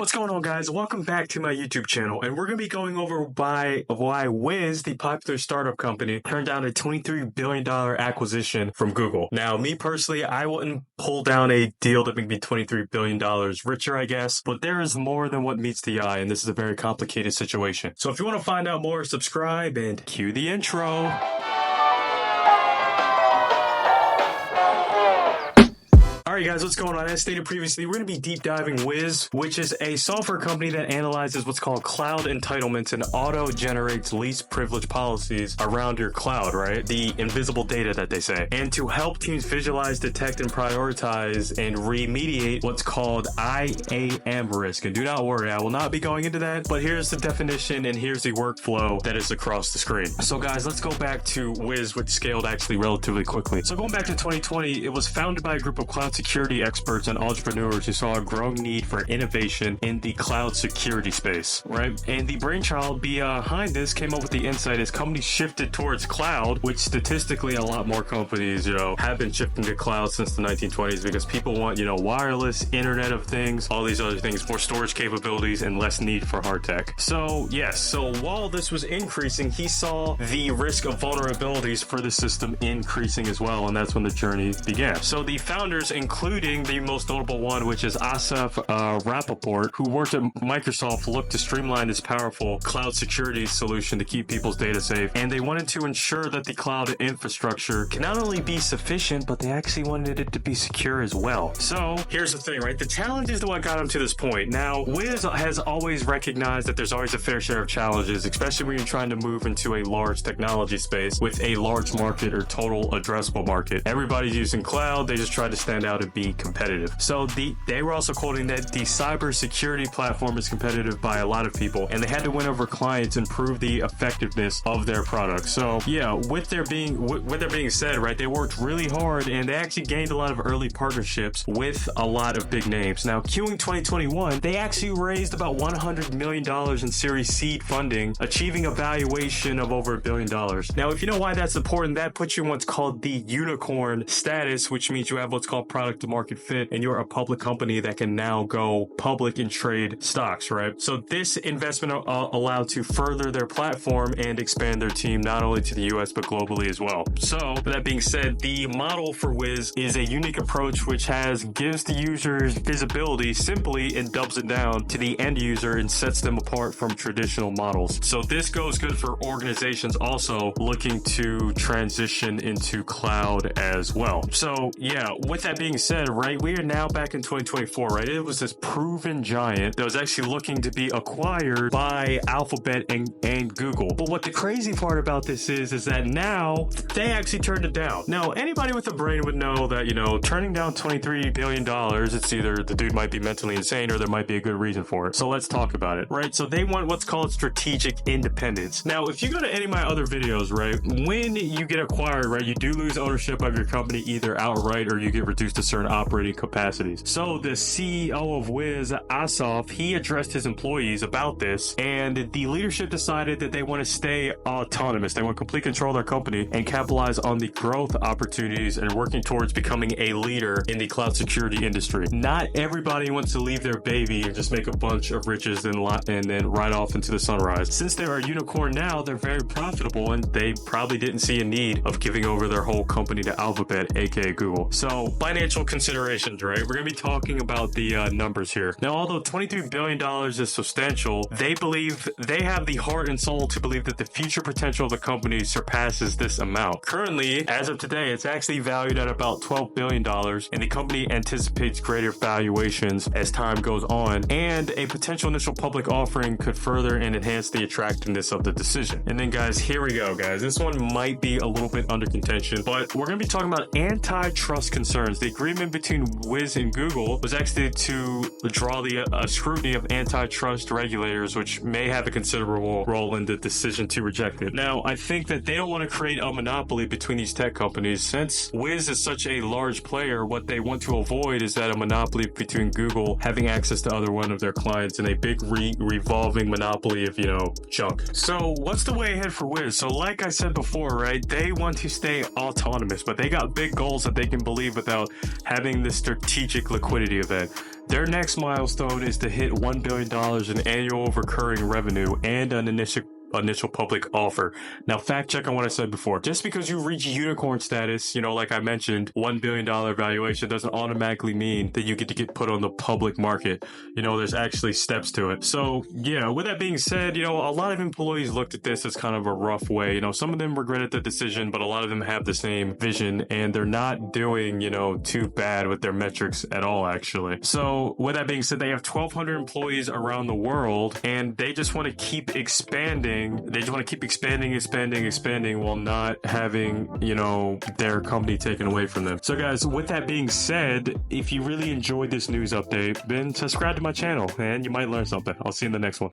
What's going on, guys? Welcome back to my YouTube channel, and we're going to be going over why Wiz, the popular startup company, turned down a $23 billion acquisition from Google. Now, me personally, I wouldn't pull down a deal that made me $23 billion richer, I guess, but there is more than what meets the eye, and this is a very complicated situation. So if you want to find out more, subscribe and cue the intro. Alright guys, what's going on? As stated previously, we're going to be deep diving Wiz, which is a software company that analyzes what's called cloud entitlements and auto-generates least privilege policies around your cloud, right? The invisible data that they say. And to help teams visualize, detect, and prioritize and remediate what's called IAM risk. And do not worry, I will not be going into that, but here's the definition and here's the workflow that is across the screen. So guys, let's go back to Wiz, which scaled actually relatively quickly. So going back to 2020, it was founded by a group of cloud security experts and entrepreneurs who saw a growing need for innovation in the cloud security space, right? And the brainchild behind this came up with the insight as companies shifted towards cloud, which statistically a lot more companies, have been shifting to cloud since the 1920s because people want, wireless, Internet of Things, all these other things, more storage capabilities and less need for hard tech. So yes, so while this was increasing, he saw the risk of vulnerabilities for the system increasing as well, and that's when the journey began. So the founders, including the most notable one, which is Asaf Rappaport, who worked at Microsoft, looked to streamline this powerful cloud security solution to keep people's data safe. And they wanted to ensure that the cloud infrastructure can not only be sufficient, but they actually wanted it to be secure as well. So here's the thing, right? The challenge is what got them to this point. Now, Wiz has always recognized that there's always a fair share of challenges, especially when you're trying to move into a large technology space with a large market or total addressable market. Everybody's using cloud. They just try to stand out and be competitive. So they were also quoting that the cybersecurity platform is competitive by a lot of people, and they had to win over clients and prove the effectiveness of their product. So yeah, with their being said, right, they worked really hard and they actually gained a lot of early partnerships with a lot of big names. Now, queuing 2021, they actually raised about $100 million in Series Seed funding, achieving a valuation of over $1 billion. Now, if you know why that's important, that puts you in what's called the unicorn status, which means you have what's called product to market fit, and you're a public company that can now go public and trade stocks, right? So this investment allowed to further their platform and expand their team not only to the US but globally as well. So with that being said, the model for Wiz is a unique approach which gives the users visibility simply and dubs it down to the end user and sets them apart from traditional models. So this goes good for organizations also looking to transition into cloud as well. So yeah, with that being said, right, we are now back in 2024, right? It was this proven giant that was actually looking to be acquired by Alphabet and Google. But what the crazy part about this is that now they actually turned it down. Now, anybody with a brain would know that, turning down $23 billion, it's either the dude might be mentally insane or there might be a good reason for it. So let's talk about it, right? So they want what's called strategic independence. Now, if you go to any of my other videos, right, when you get acquired, right, you do lose ownership of your company either outright or you get reduced to certain operating capacities. So the CEO of Wiz, Asaf, he addressed his employees about this, and the leadership decided that they want to stay autonomous. They want complete control of their company and capitalize on the growth opportunities and working towards becoming a leader in the cloud security industry. Not everybody wants to leave their baby and just make a bunch of riches and then ride off into the sunrise. Since they're a unicorn now, they're very profitable and they probably didn't see a need of giving over their whole company to Alphabet, aka Google. So financial considerations, right? We're going to be talking about the numbers here. Now, although $23 billion is substantial, they believe they have the heart and soul to believe that the future potential of the company surpasses this amount. Currently, as of today, it's actually valued at about $12 billion, and the company anticipates greater valuations as time goes on, and a potential initial public offering could further and enhance the attractiveness of the decision. And then, guys, here we go, guys. This one might be a little bit under contention, but we're going to be talking about antitrust concerns. The agreement between Wiz and Google was actually to draw the scrutiny of antitrust regulators, which may have a considerable role in the decision to reject it. Now, I think that they don't want to create a monopoly between these tech companies. Since Wiz is such a large player, what they want to avoid is that a monopoly between Google having access to other one of their clients in a big revolving monopoly of, junk. So what's the way ahead for Wiz? So like I said before, right, they want to stay autonomous, but they got big goals that they can believe without having this strategic liquidity event. Their next milestone is to hit $1 billion in annual recurring revenue and an initial public offer. Now, fact check on what I said before. Just because you reach unicorn status, like I mentioned, $1 billion valuation doesn't automatically mean that you get to get put on the public market. There's actually steps to it. So yeah, with that being said, a lot of employees looked at this as kind of a rough way. Some of them regretted the decision, but a lot of them have the same vision and they're not doing, too bad with their metrics at all, actually. So with that being said, they have 1,200 employees around the world and they just want to keep expanding. They just want to keep expanding while not having, their company taken away from them. So guys, with that being said, if you really enjoyed this news update, then subscribe to my channel and you might learn something. I'll see you in the next one.